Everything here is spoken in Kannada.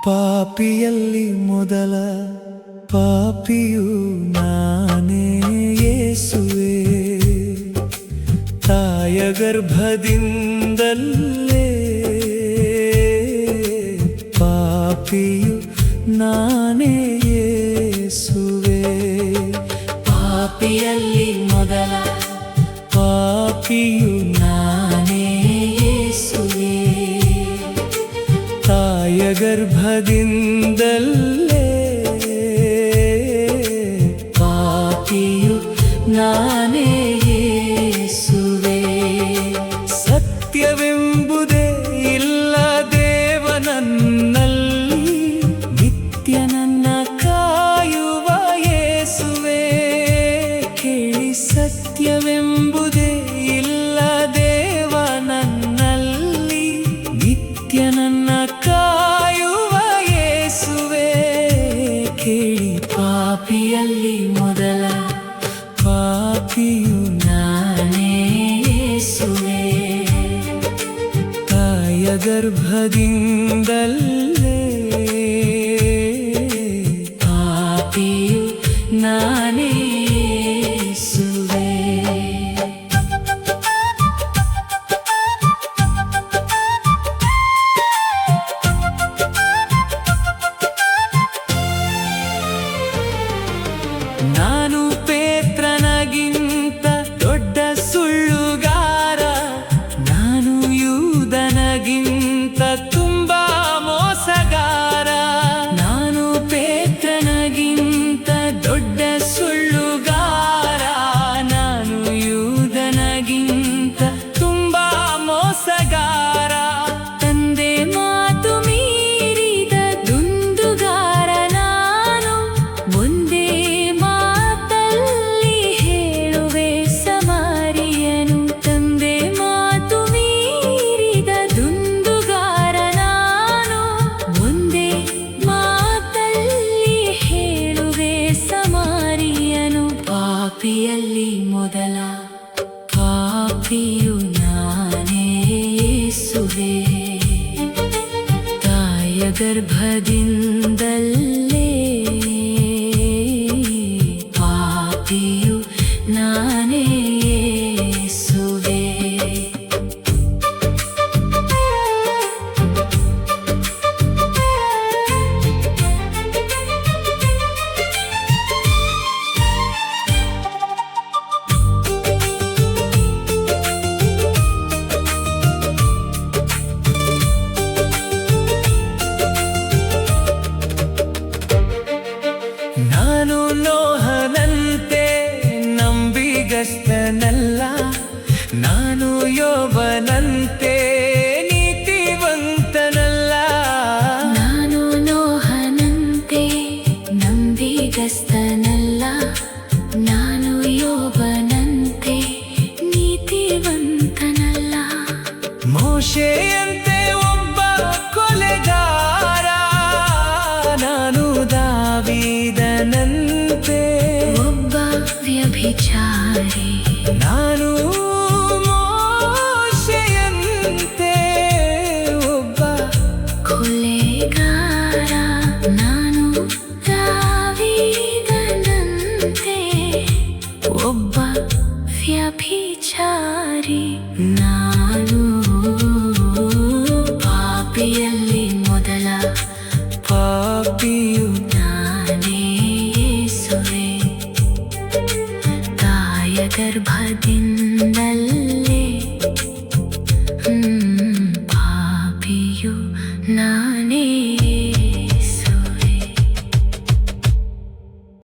ಪಾಪಿಯಲ್ಲಿ ಮೊದಲ ಪಾಪಿಯು ನಾನೇ ಯೇಸುವೆ. ತಾಯ ಗರ್ಭದಿಂದಲೇ ಪಾಪಿಯು ನಾನೇ ಯೇಸುವೆ. ಪಾಪಿಯಲ್ಲಿ ಮೊದಲ ಪಾಪಿಯು ನಾನೇ ಯೇಸುವೆ. ತಾಯ ಗರ್ಭದಿಂದಲೇ ಪಾಪಿಯು ನಾನೇ ಯೇಸುವೆ. ಸತ್ಯವೆಂಬುದೇ ಇಲ್ಲ ದೇವನನ್ನಲ್ಲಿ, ನಿತ್ಯ ನನ್ನ ಕಾಯುವ ಯೇಸುವೆ. ಕೇಳಿ, ಸತ್ಯವೆಂಬುದೇ ಇಲ್ಲ ದೇವನನ್ನಲ್ಲಿ, ನಿತ್ಯ ನನ್ನ ಕಾಯುವ ಯೇಸುವೆ. ಕೇಳಿ, ಪಾಪಿಯಲ್ಲಿ ಮೊದಲ ಪಾಪಿಯು ನಾನೇ ಯೇಸುವೆ. ತಾಯ ಗರ್ಭದಿಂದಲೇ ಪಾಪಿಯು ನಾನೇ ಯೇಸುವೆ. ನಾನು ಪೇತ್ರನಗಿಂತ ದೊಡ್ಡ ಸುಳ್ಳುಗಾರ, ನಾನು ಯೂದನಗಿಂತ ತುಂಬಾ ಮೋಸಗಾರ. ನಾನು ಪೇತ್ರನಗಿಂತ ದೊಡ್ಡ ಸುಳ್ಳುಗಾರ, ನಾನು ಯೂದನಗಿಂತ ತುಂಬಾ ಮೋಸಗಾರ. ತಂದೆ ಮಾತು ಮೀರಿದ ದುಂದುಗಾರ ನಾನು, ಒಂದೇ ಮಾತಲ್ಲಿ ಹೇಳುವೆ ಸಮಾರಿಯನು. ತಂದೆ ಮಾತು ಮೀರಿದ ದುಂದುಗಾರ ನಾನು, ಒಂದೇ ಮಾತಲ್ಲಿ ಹೇಳುವೆ ಸಮಾರಿಯನು. ಪಾಪಿಯಲ್ಲಿ ಮೊದಲ ಪಾಪಿಯು ನಾನೇ ಯೇಸುವೆ. ತಾಯ ಗರ್ಭದಿಂದಲೇ ಪಾಪಿಯು ನಾನೇ ಯೇಸುವೆ. ನಾನು ನೋಹನಂತೆ ನಂಬಿಗಸ್ತನಲ್ಲ, ನಾನು ಯೋಬನಂತೆ ನೀತಿವಂತನಲ್ಲ. ನಾನು ನೋಹನಂತೆ ನಂಬಿಗಸ್ತನಲ್ಲ, ನಾನು ಯೋಬನಂತೆ ನೀತಿವಂತನಲ್ಲ. ಮೋಶೆಯಂತೆ ಒಬ್ಬ ಕೊಲೆಗಾರ, ನಾನು ದಾವೀದನಂತೆ ಒಬ್ಬ ವ್ಯಭಿಚಾರಿ. ನಾನು ಮೋಶೆಯಂತೆ ಒಬ್ಬ ಕೊಲೆಗಾರ. ನಾನು ದಾವೀದನಂತೆ ಒಬ್ಬ ವ್ಯಭಿಚಾರಿ. ನಾನು ಪಾಪಿಯಲ್ಲಿ ಮೊದಲ ಪಾಪಿಯು ನಾನೇ ಯೇಸುವೆ. ತಾಯ ಗರ್ಭದಿಂದಲೇ